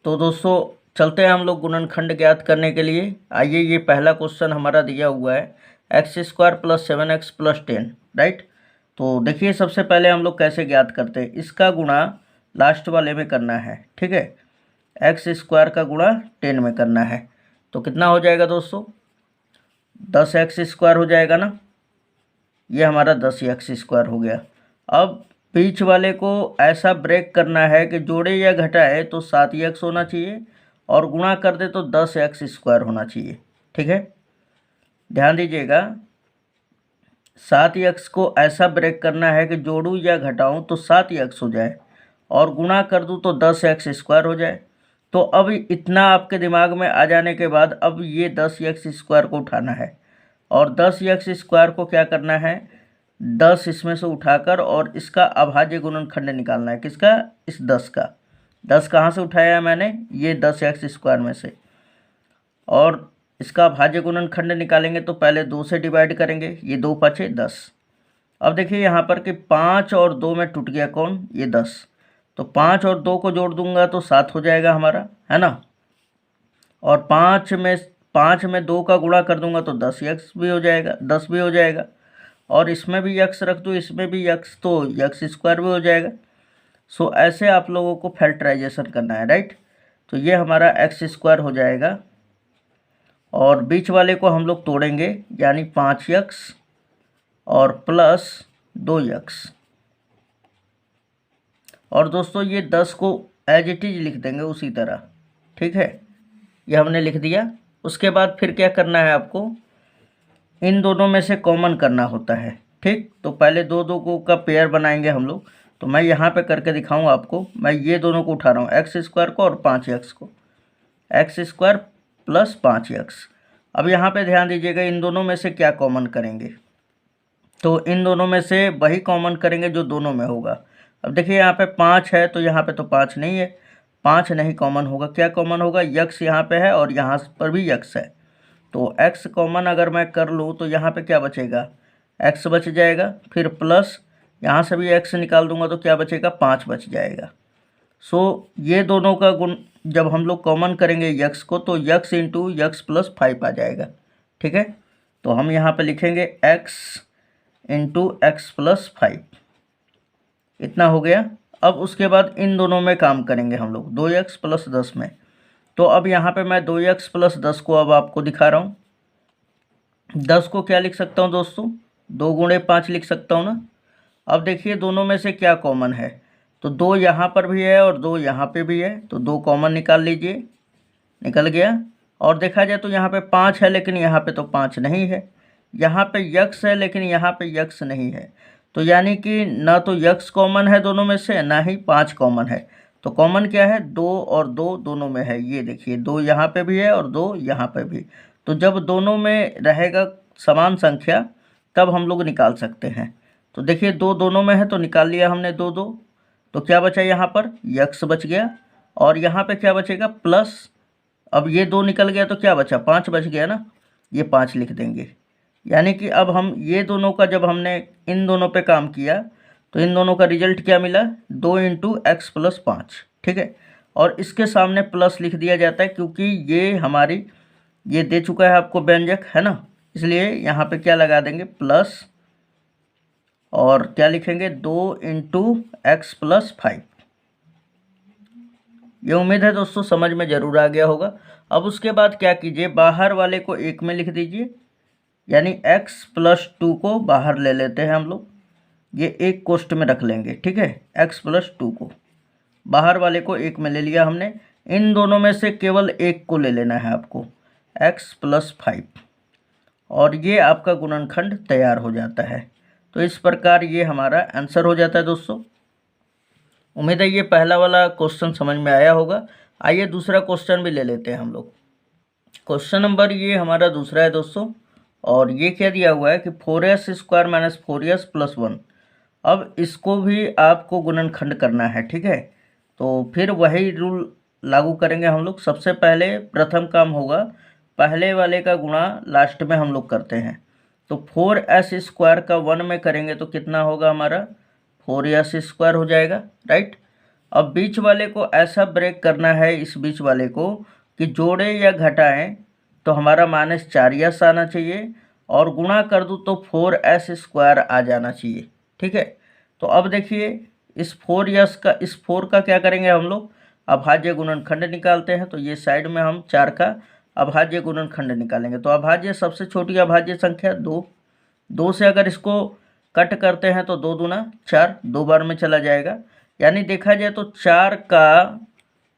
तो दोस्तों चलते हैं हम लोग गुणनखंड ज्ञात करने के लिए। आइए, ये पहला क्वेश्चन हमारा दिया हुआ है x² + 7x + 10, राइट। तो देखिए सबसे पहले हम लोग कैसे ज्ञात करते हैं, इसका गुणा लास्ट वाले में करना है, ठीक है। x² का गुणा 10 में करना है, तो कितना हो जाएगा दोस्तों, 10x² हो जाएगा ना। ये हमारा 10x² हो गया। अब बीच वाले को ऐसा ब्रेक करना है कि जोड़े या घटाए तो 7x होना चाहिए और गुणा कर दे तो 10x² होना चाहिए, ठीक है। ध्यान दीजिएगा, 7x को ऐसा ब्रेक करना है कि जोड़ूं या घटाऊं तो 7x हो जाए और गुणा कर दूं तो 10x² हो जाए। तो अब इतना आपके दिमाग में आ जाने के बाद अब ये 10x² को उठाना है और 10x² को क्या करना है, 10 इसमें से उठाकर और इसका अभाज्य गुणनखंड निकालना है। किसका, इस 10 का। 10 कहाँ से उठाया है मैंने, ये 10x² में से। और इसका अभाज्य गुणनखंड निकालेंगे तो पहले 2 से डिवाइड करेंगे, ये 2 5 10। अब देखिए यहाँ पर कि 5 और 2 में टूट गया कौन, ये 10। तो 5 और 2 को जोड़ दूंगा तो 7 हो जाएगा हमारा, है ना। और 5 में 2 का गुणा कर दूंगा तो 10x भी हो जाएगा, 10 भी हो जाएगा। और इसमें भी x रख दूँ, इसमें भी x, तो x² भी हो जाएगा। सो ऐसे आप लोगों को फैक्टराइजेशन करना है, राइट। तो ये हमारा x² हो जाएगा और बीच वाले को हम लोग तोड़ेंगे, यानी 5x और प्लस 2x। और दोस्तों ये 10 को एज इट इज लिख देंगे उसी तरह, ठीक है। ये हमने लिख दिया। उसके बाद फिर क्या करना है आपको, इन दोनों में से कॉमन करना होता है, ठीक। तो पहले दो दो को का पेयर बनाएंगे हम लोग। तो मैं यहाँ पे करके दिखाऊँ आपको। मैं ये दोनों को उठा रहा हूँ, x² को और 5x को, x² + 5x। अब यहाँ पे ध्यान दीजिएगा, इन दोनों में से क्या कॉमन करेंगे, तो इन दोनों में से वही कॉमन करेंगे जो दोनों में होगा। अब देखिए यहाँ पे 5 है तो यहाँ पे तो 5 नहीं है, 5 नहीं कॉमन होगा। क्या कॉमन होगा, x यहाँ पे है और यहाँ पर भी x है। तो x कॉमन अगर मैं कर लूँ तो यहाँ पे क्या बचेगा, x बच जाएगा। फिर प्लस यहाँ से भी x निकाल दूंगा तो क्या बचेगा, 5 बच जाएगा। सो ये दोनों का गुण जब हम लोग कॉमन करेंगे x को तो x × x + 5 आ जाएगा, ठीक है। तो हम यहाँ पे लिखेंगे x × x + 5, इतना हो गया। अब उसके बाद इन दोनों में काम करेंगे हम लोग, 2x + 10 में। तो अब यहाँ पे मैं 2x + 10 को अब आपको दिखा रहा हूँ। 10 को क्या लिख सकता हूँ दोस्तों, 2 × 5 लिख सकता हूँ ना। अब देखिए दोनों में से क्या कॉमन है, तो 2 यहाँ पर भी है और 2 यहाँ पे भी है, तो 2 कॉमन निकाल लीजिए, निकल गया। और देखा जाए तो यहाँ पे 5 है लेकिन यहाँ पे तो 5 नहीं है, यहाँ पे x है लेकिन यहाँ पे x नहीं है। तो यानी कि ना तो x कॉमन है दोनों में से, ना ही 5 कॉमन है। तो कॉमन क्या है, 2 और 2 दोनों में है। ये देखिए 2 यहाँ पे भी है और 2 यहाँ पे भी। तो जब दोनों में रहेगा समान संख्या तब हम लोग निकाल सकते हैं। तो देखिए 2 दोनों में है तो निकाल लिया हमने 2 2। तो क्या बचा यहाँ पर, x बच गया और यहाँ पे क्या बचेगा, प्लस। अब ये 2 निकल गया तो क्या बचा, 5 बच गया ना, ये 5 लिख देंगे। यानी कि अब हम ये दोनों का जब हमने इन दोनों पे काम किया तो इन दोनों का रिजल्ट क्या मिला, 2 × x + 5, ठीक है। और इसके सामने प्लस लिख दिया जाता है क्योंकि ये हमारी ये दे चुका है आपको व्यंजक, है ना, इसलिए यहाँ पे क्या लगा देंगे, प्लस। और क्या लिखेंगे, 2 × x + 5। ये उम्मीद है दोस्तों समझ में ज़रूर आ गया होगा। अब उसके बाद क्या कीजिए, बाहर वाले को 1 में लिख दीजिए, यानी x + 2 को बाहर ले लेते हैं हम लोग, ये एक कोष्ठ में रख लेंगे, ठीक है। x + 2 को बाहर वाले को 1 में ले लिया हमने। इन दोनों में से केवल एक को ले लेना है आपको, x + 5, और ये आपका गुणनखंड तैयार हो जाता है। तो इस प्रकार ये हमारा आंसर हो जाता है दोस्तों। उम्मीद है ये पहला वाला क्वेश्चन समझ में आया होगा। आइए दूसरा क्वेश्चन भी ले लेते हैं हम लोग। क्वेश्चन नंबर ये हमारा दूसरा है दोस्तों, और ये क्या दिया हुआ है कि 4s² - 4s + 1। अब इसको भी आपको गुणनखंड करना है, ठीक है। तो फिर वही रूल लागू करेंगे हम लोग। सबसे पहले प्रथम काम होगा, पहले वाले का गुणा लास्ट में हम लोग करते हैं। तो 4s² का 1 में करेंगे तो कितना होगा हमारा, 4s² हो जाएगा, राइट। अब बीच वाले को ऐसा ब्रेक करना है, इस बीच वाले को, कि जोड़े या घटाएं तो हमारा -4s आना चाहिए, और गुणा कर दूँ तो 4s² आ जाना चाहिए। ठीक है, तो अब देखिए इस 4s का, इस 4 का क्या करेंगे हम लोग, अभाज्य गुणनखंड निकालते हैं। तो ये साइड में हम 4 का अभाज्य गुणनखंड निकालेंगे। तो अभाज्य, सबसे छोटी अभाज्य संख्या 2, 2 से अगर इसको कट करते हैं तो 2 दूना 4, 2 बार में चला जाएगा। यानी देखा जाए तो 4 का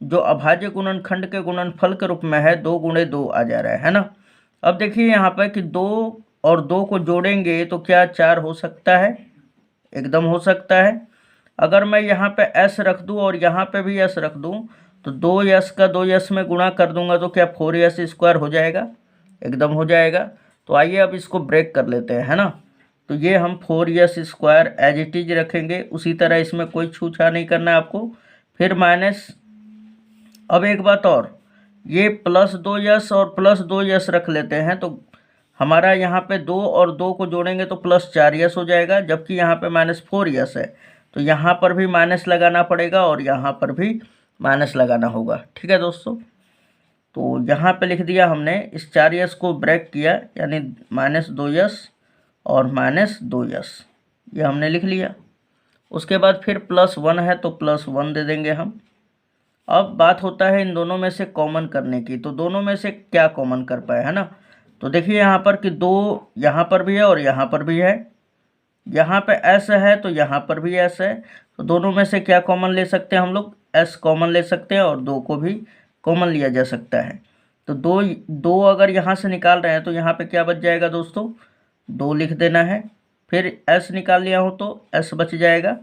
जो अभाज्य गुणनखंड के गुणनफल के रूप में है 2 × 2 आ जा रहा है ना। अब देखिए यहाँ पर कि 2 और 2 को जोड़ेंगे तो क्या 4 हो सकता है, एकदम हो सकता है। अगर मैं यहाँ पे s रख दूँ और यहाँ पे भी s रख दूँ तो 2s का 2s में गुणा कर दूंगा तो क्या 4s² हो जाएगा, एकदम हो जाएगा। तो आइए अब इसको ब्रेक कर लेते हैं, है ना। तो ये हम 4s² एज इट इज रखेंगे, उसी तरह इसमें कोई छूछा नहीं करना है आपको। फिर माइनस, अब एक बात और, ये +2s और +2s रख लेते हैं तो हमारा यहाँ पे 2 और 2 को जोड़ेंगे तो +4s हो जाएगा, जबकि यहाँ पे -4s है। तो यहाँ पर भी माइनस लगाना पड़ेगा और यहाँ पर भी माइनस लगाना होगा। ठीक है दोस्तों, तो यहाँ पे लिख दिया हमने, इस 4s को ब्रेक किया, यानी -2s और -2s, ये हमने लिख लिया। उसके बाद फिर +1 है तो +1 दे देंगे हम। अब बात होता है इन दोनों में से कॉमन करने की, तो दोनों में से क्या कॉमन कर पाए, है ना। तो देखिए यहाँ पर कि 2 यहाँ पर भी है और यहाँ पर भी है, यहाँ पे s है तो यहाँ पर भी s है। तो दोनों में से क्या कॉमन ले सकते हैं हम लोग, s कॉमन ले सकते हैं और 2 को भी कॉमन लिया जा सकता है। तो 2 अगर यहाँ से निकाल रहे हैं तो यहाँ पे क्या बच जाएगा दोस्तों, 2 लिख देना है। फिर s निकाल लिया हो तो s बच जाएगा।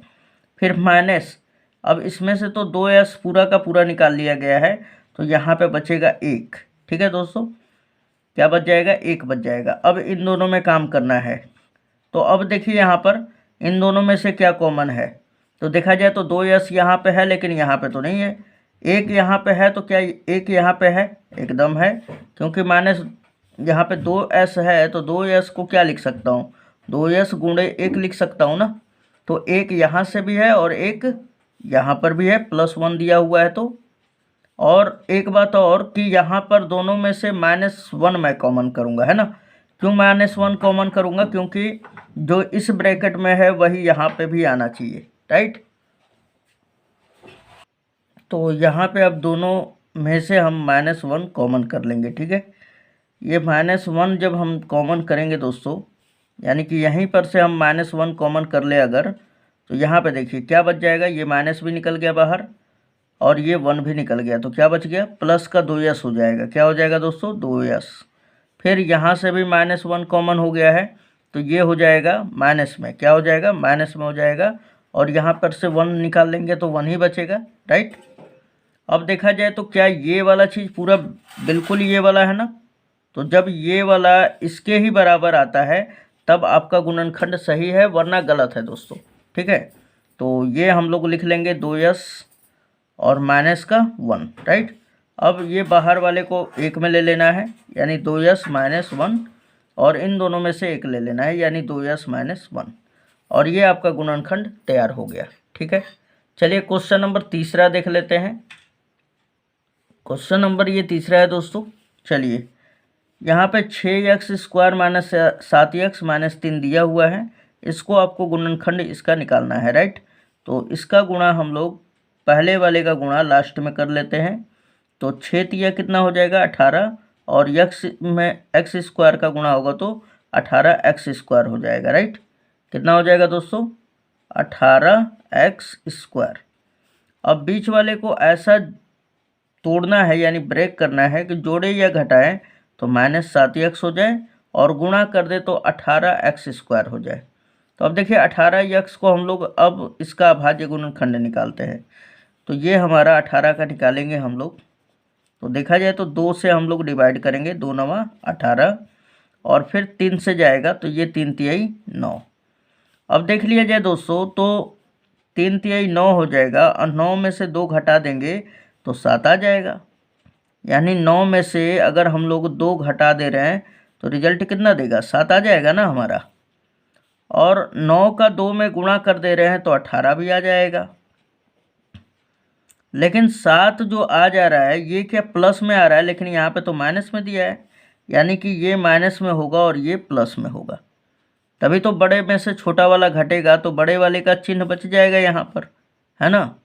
फिर माइनस, अब इसमें से तो 2s पूरा का पूरा निकाल लिया गया है तो यहाँ पे बचेगा 1। ठीक है दोस्तों, क्या बच जाएगा, 1 बच जाएगा। अब इन दोनों में काम करना है। तो अब देखिए यहाँ पर इन दोनों में से क्या कॉमन है, तो देखा जाए तो 2s यहाँ पे है लेकिन यहाँ पे तो नहीं है। 1 यहाँ पे है तो क्या 1 यहाँ पे है, एकदम है, क्योंकि माइनस यहाँ पे 2s है तो 2s को क्या लिख सकता हूँ, 2s × 1 लिख सकता हूँ ना। तो 1 यहाँ से भी है और 1 यहाँ पर भी है, +1 दिया हुआ है तो। और एक बात और कि यहाँ पर दोनों में से -1 मैं कॉमन करूँगा, है ना। क्यों -1 कॉमन करूँगा, क्योंकि जो इस ब्रैकेट में है वही यहाँ पे भी आना चाहिए, राइट। तो यहाँ पे अब दोनों में से हम -1 कॉमन कर लेंगे। ठीक है, ये -1 जब हम कॉमन करेंगे दोस्तों, यानी कि यहीं पर से हम -1 कॉमन कर ले अगर, तो यहाँ पे देखिए क्या बच जाएगा, ये माइनस भी निकल गया बाहर और ये 1 भी निकल गया, तो क्या बच गया, प्लस का 2s हो जाएगा। क्या हो जाएगा दोस्तों, 2s। फिर यहाँ से भी -1 कॉमन हो गया है तो ये हो जाएगा माइनस में, क्या हो जाएगा, माइनस में हो जाएगा। और यहाँ पर से 1 निकाल लेंगे तो 1 ही बचेगा, राइट। अब देखा जाए तो क्या ये वाला चीज़ पूरा बिल्कुल ये वाला है ना, तो जब ये वाला इसके ही बराबर आता है तब आपका गुणनखंड सही है, वरना गलत है दोस्तों। ठीक है, तो ये हम लोग लिख लेंगे 2s और माइनस का 1, राइट। अब ये बाहर वाले को 1 में ले लेना है, यानी 2s - 1, और इन दोनों में से 1 ले लेना है, यानी 2s - 1, और ये आपका गुणनखंड तैयार हो गया। ठीक है, चलिए क्वेश्चन नंबर तीसरा देख लेते हैं। क्वेश्चन नंबर ये तीसरा है दोस्तों। चलिए, यहाँ पे 6x² - 7x - 3 दिया हुआ है, इसको आपको गुणनखंड इसका निकालना है, राइट। तो इसका गुणा हम लोग पहले वाले का गुणा लास्ट में कर लेते हैं। तो 6 तिया कितना हो जाएगा, 18, और x में x² का गुणा होगा तो 18x² हो जाएगा, राइट। कितना हो जाएगा दोस्तों, 18x²। अब बीच वाले को ऐसा तोड़ना है, यानी ब्रेक करना है कि जोड़े या घटाएं तो -7x हो जाए और गुणा कर दे तो 18x² हो जाए। तो अब देखिए 18x को हम लोग अब इसका अभाज्य गुणनखंड निकालते हैं। तो ये हमारा 18 का निकालेंगे हम लोग। तो देखा जाए तो 2 से हम लोग डिवाइड करेंगे, 2 9 18, और फिर 3 से जाएगा तो ये 3 तिहाई 9। अब देख लिया जाए दोस्तों तो 3 तिहाई 9 हो जाएगा, और 9 में से 2 घटा देंगे तो 7 आ जाएगा। यानी 9 में से अगर हम लोग 2 घटा दे रहे हैं तो रिजल्ट कितना देगा, 7 आ जाएगा ना हमारा। और 9 का 2 में गुणा कर दे रहे हैं तो 18 भी आ जाएगा। लेकिन 7 जो आ जा रहा है ये क्या प्लस में आ रहा है, लेकिन यहाँ पे तो माइनस में दिया है, यानी कि ये माइनस में होगा और ये प्लस में होगा। तभी तो बड़े में से छोटा वाला घटेगा तो बड़े वाले का चिन्ह बच जाएगा यहाँ पर, है ना।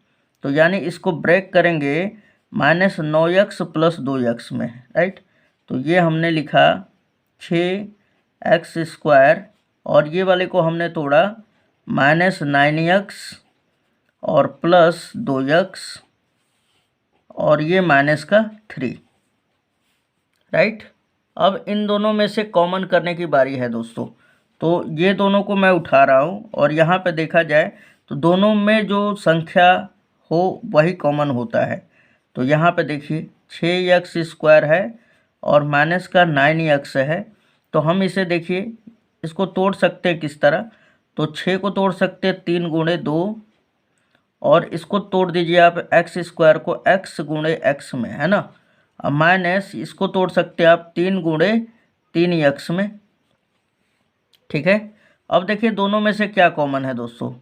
तो यानी इसको ब्रेक करेंगे -9x + 2x में, राइट। तो ये हमने लिखा 6x² और ये वाले को हमने तोड़ा -9x और +2x और ये -3, राइट। अब इन दोनों में से कॉमन करने की बारी है दोस्तों। तो ये दोनों को मैं उठा रहा हूँ और यहाँ पे देखा जाए तो दोनों में जो संख्या हो वही कॉमन होता है। तो यहाँ पे देखिए 6x² है और -9x है। तो हम इसे देखिए इसको तोड़ सकते हैं किस तरह, तो 6 को तोड़ सकते हैं 3 × 2 और इसको तोड़ दीजिए आप x² को x × x में, है ना। अब माइनस इसको तोड़ सकते हैं आप 3 × 3x में, ठीक है। अब देखिए दोनों में से क्या कॉमन है दोस्तों,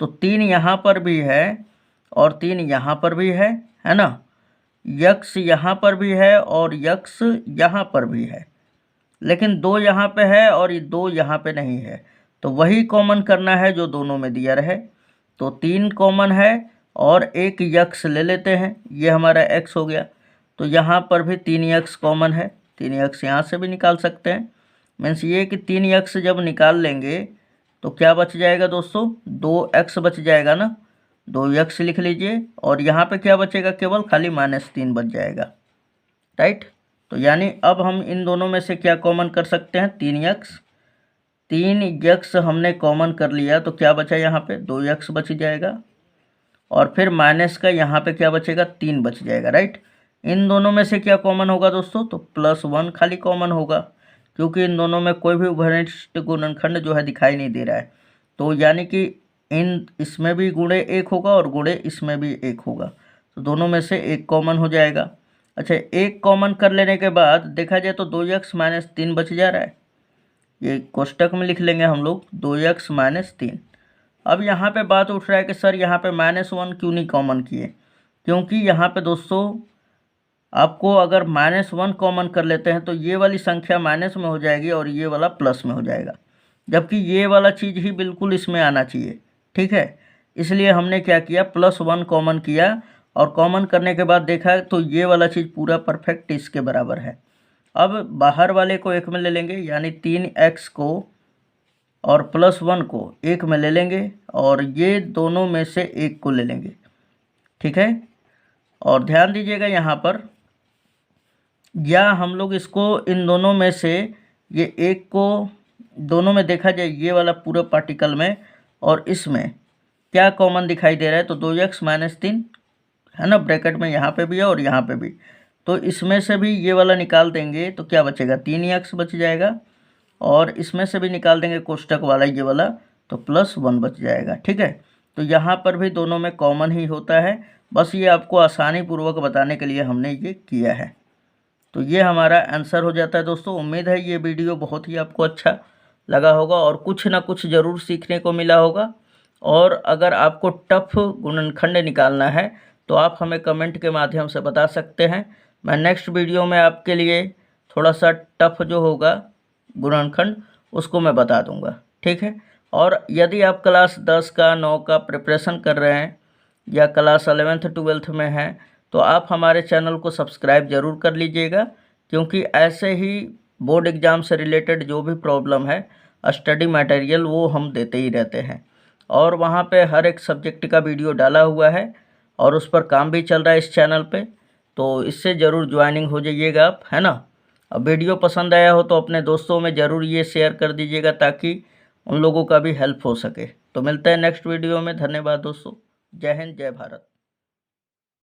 तो 3 यहाँ पर भी है और 3 यहाँ पर भी है ना। x यहाँ पर भी है और x यहाँ पर भी है, लेकिन 2 यहाँ पे है और ये 2 यहाँ पे नहीं है। तो वही कॉमन करना है जो दोनों में दिया रहे। तो 3 कॉमन है और एक x ले लेते हैं, ये हमारा x हो गया। तो यहाँ पर भी 3x कॉमन है, 3x यहाँ से भी निकाल सकते हैं। मीन्स ये कि 3x जब निकाल लेंगे तो क्या बच जाएगा दोस्तों, 2x बच जाएगा ना, 2x लिख लीजिए और यहाँ पे क्या बचेगा, केवल खाली -3 बच जाएगा, राइट। तो यानी अब हम इन दोनों में से क्या कॉमन कर सकते हैं, 3x हमने कॉमन कर लिया तो क्या बचा यहाँ पे, 2x बच जाएगा और फिर माइनस का यहाँ पे क्या बचेगा, 3 बच जाएगा, राइट। इन दोनों में से क्या कॉमन होगा दोस्तों, तो +1 खाली कॉमन होगा, क्योंकि इन दोनों में कोई भी उभयनिष्ठ गुणनखंड जो है दिखाई नहीं दे रहा है। तो यानी कि इसमें भी गुणे 1 होगा और गुणे इसमें भी 1 होगा, तो दोनों में से 1 कॉमन हो जाएगा। अच्छा, 1 कॉमन कर लेने के बाद देखा जाए तो 2x - 3 बच जा रहा है, ये कोष्टक में लिख लेंगे हम लोग 2x - 3। अब यहाँ पे बात उठ रहा है कि सर यहाँ पे -1 क्यों नहीं कॉमन किए, क्योंकि यहाँ पे दोस्तों आपको अगर -1 कॉमन कर लेते हैं तो ये वाली संख्या माइनस में हो जाएगी और ये वाला प्लस में हो जाएगा, जबकि ये वाला चीज़ ही बिल्कुल इसमें आना चाहिए, ठीक है। इसलिए हमने क्या किया, +1 कॉमन किया और कॉमन करने के बाद देखा तो ये वाला चीज़ पूरा परफेक्ट इसके बराबर है। अब बाहर वाले को 1 में ले लेंगे, यानी 3x को और +1 को 1 में ले लेंगे और ये दोनों में से 1 को ले लेंगे, ठीक है। और ध्यान दीजिएगा यहाँ पर, या हम लोग इसको इन दोनों में से ये 1 को दोनों में देखा जाए, ये वाला पूरा पार्टिकल में और इसमें क्या कॉमन दिखाई दे रहा है, तो 2x - 3 है ना, ब्रैकेट में यहाँ पे भी है और यहाँ पे भी। तो इसमें से भी ये वाला निकाल देंगे तो क्या बचेगा, 3x बच जाएगा और इसमें से भी निकाल देंगे कोष्टक वाला ये वाला तो +1 बच जाएगा, ठीक है। तो यहाँ पर भी दोनों में कॉमन ही होता है, बस ये आपको आसानी पूर्वक बताने के लिए हमने ये किया है। तो ये हमारा आंसर हो जाता है दोस्तों। उम्मीद है ये वीडियो बहुत ही आपको अच्छा लगा होगा और कुछ ना कुछ ज़रूर सीखने को मिला होगा। और अगर आपको टफ गुणनखंड निकालना है तो आप हमें कमेंट के माध्यम से बता सकते हैं। मैं नेक्स्ट वीडियो में आपके लिए थोड़ा सा टफ जो होगा गुणनखंड उसको मैं बता दूंगा, ठीक है। और यदि आप क्लास 10 का 9 का प्रिपरेशन कर रहे हैं या क्लास 11th 12th में हैं तो आप हमारे चैनल को सब्सक्राइब ज़रूर कर लीजिएगा, क्योंकि ऐसे ही बोर्ड एग्ज़ाम से रिलेटेड जो भी प्रॉब्लम है स्टडी मटेरियल वो हम देते ही रहते हैं और वहाँ पे हर एक सब्जेक्ट का वीडियो डाला हुआ है और उस पर काम भी चल रहा है इस चैनल पे। तो इससे ज़रूर ज्वाइनिंग हो जाइएगा आप, है ना। अब वीडियो पसंद आया हो तो अपने दोस्तों में ज़रूर ये शेयर कर दीजिएगा ताकि उन लोगों का भी हेल्प हो सके। तो मिलते हैं नेक्स्ट वीडियो में। धन्यवाद दोस्तों। जय हिंद, जय भारत।